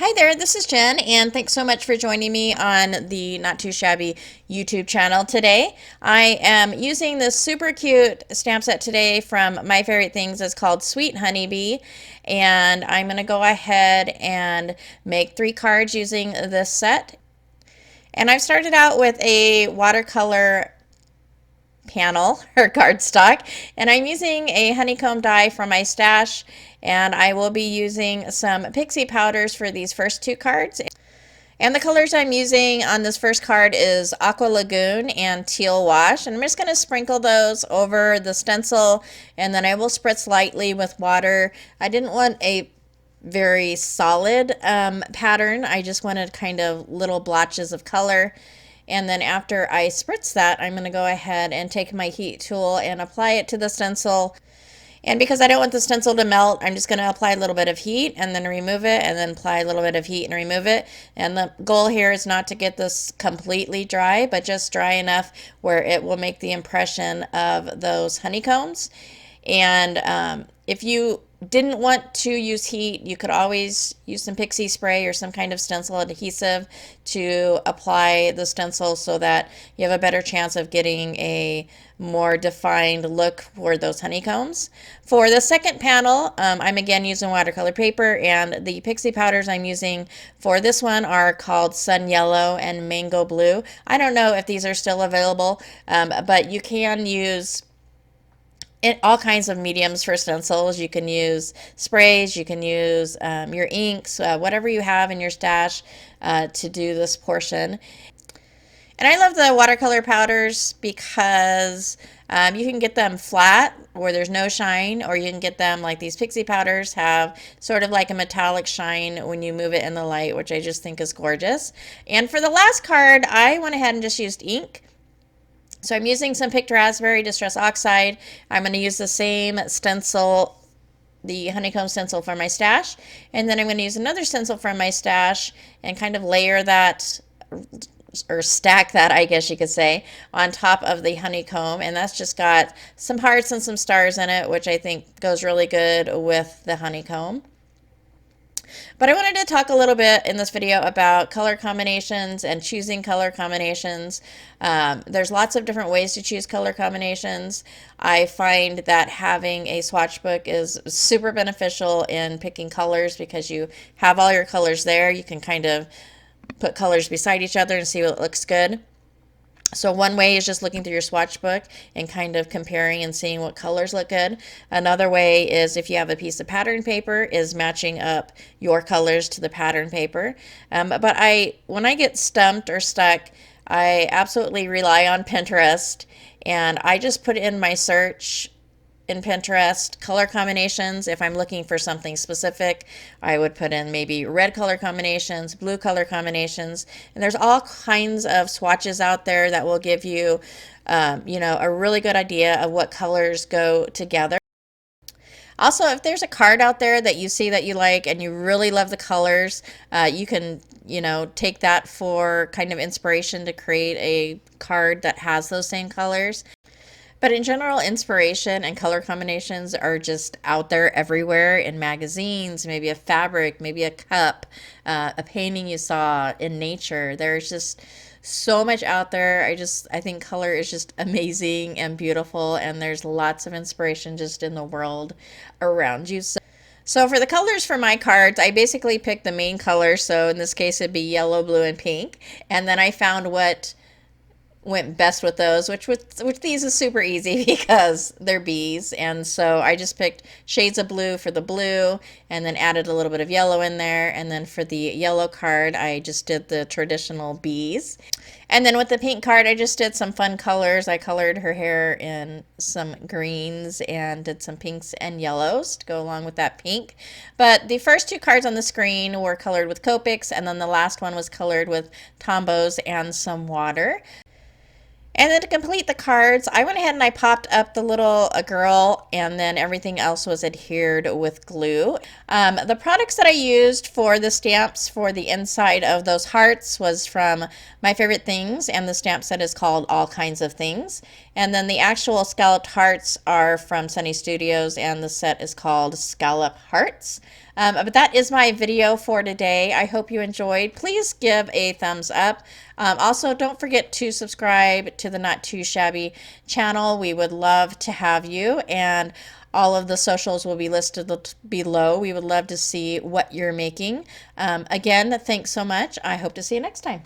Hi there, this is Jen, and thanks so much for joining me on the Not Too Shabby YouTube channel today. I am using this super cute stamp set today from My Favorite Things. It's called Sweet Honeybee, and I'm going to go ahead and make 3 cards using this set. And I've started out with a watercolor panel or cardstock, and I'm using a honeycomb die from my stash, and I will be using some pixie powders for these first 2 cards. And the colors I'm using on this first card is Aqua Lagoon and Teal Wash, and I'm just going to sprinkle those over the stencil, and then I will spritz lightly with water. I didn't want a very solid pattern. I just wanted kind of little blotches of color. And then after I spritz that, I'm going to go ahead and take my heat tool and apply it to the stencil. And because I don't want the stencil to melt, I'm just going to apply a little bit of heat and then remove it, and then apply a little bit of heat and remove it. And the goal here is not to get this completely dry, but just dry enough where it will make the impression of those honeycombs. And if you didn't want to use heat, you could always use some pixie spray or some kind of stencil adhesive to apply the stencil so that you have a better chance of getting a more defined look for those honeycombs. For the second panel, I'm again using watercolor paper, and the pixie powders I'm using for this one are called Sun Yellow and Mango Blue. I don't know if these are still available, but you can use all kinds of mediums for stencils. You can use sprays, you can use your inks, whatever you have in your stash to do this portion. And I love the watercolor powders because you can get them flat where there's no shine, or you can get them like these pixie powders have sort of like a metallic shine when you move it in the light, which I just think is gorgeous. And for the last card, I went ahead and just used ink. So I'm using some Picked Raspberry Distress Oxide. I'm going to use the same stencil, the honeycomb stencil from my stash, and then I'm going to use another stencil from my stash and kind of layer that, or stack that, I guess you could say, on top of the honeycomb. And that's just got some hearts and some stars in it, which I think goes really good with the honeycomb. But I wanted to talk a little bit in this video about color combinations and choosing color combinations. There's lots of different ways to choose color combinations. I find that having a swatch book is super beneficial in picking colors because you have all your colors there. You can kind of put colors beside each other and see what looks good. So one way is just looking through your swatch book and kind of comparing and seeing what colors look good. Another way is, if you have a piece of pattern paper, is matching up your colors to the pattern paper. But when I get stumped or stuck, I absolutely rely on Pinterest, and I just put in my search in Pinterest color combinations. If I'm looking for something specific, I would put in maybe red color combinations, blue color combinations, and there's all kinds of swatches out there that will give you, a really good idea of what colors go together. Also, if there's a card out there that you see that you like and you really love the colors, you can, take that for kind of inspiration to create a card that has those same colors. But in general, inspiration and color combinations are just out there everywhere in magazines, maybe a fabric, maybe a cup, a painting you saw in nature. There's just so much out there. I think color is just amazing and beautiful, and there's lots of inspiration just in the world around you. So for the colors for my cards, I basically picked the main colors. So in this case, it'd be yellow, blue, and pink. And then I found what went best with those, which these is super easy because they're bees. And so I just picked shades of blue for the blue, and then added a little bit of yellow in there. And then for the yellow card, I just did the traditional bees. And then with the pink card, I just did some fun colors. I colored her hair in some greens and did some pinks and yellows to go along with that pink. But the first 2 cards on the screen were colored with Copics, and then the last one was colored with Tombows and some water. And then to complete the cards, I went ahead and I popped up the little girl, and then everything else was adhered with glue. The products that I used for the stamps for the inside of those hearts was from My Favorite Things, and the stamp set is called All Kinds of Things. And then the actual scalloped hearts are from Sunny Studios, and the set is called Scallop Hearts. But that is my video for today. I hope you enjoyed. Please give a thumbs up. Also, don't forget to subscribe to the Not Too Shabby channel. We would love to have you, and all of the socials will be listed below. We would love to see what you're making. Again, thanks so much. I hope to see you next time.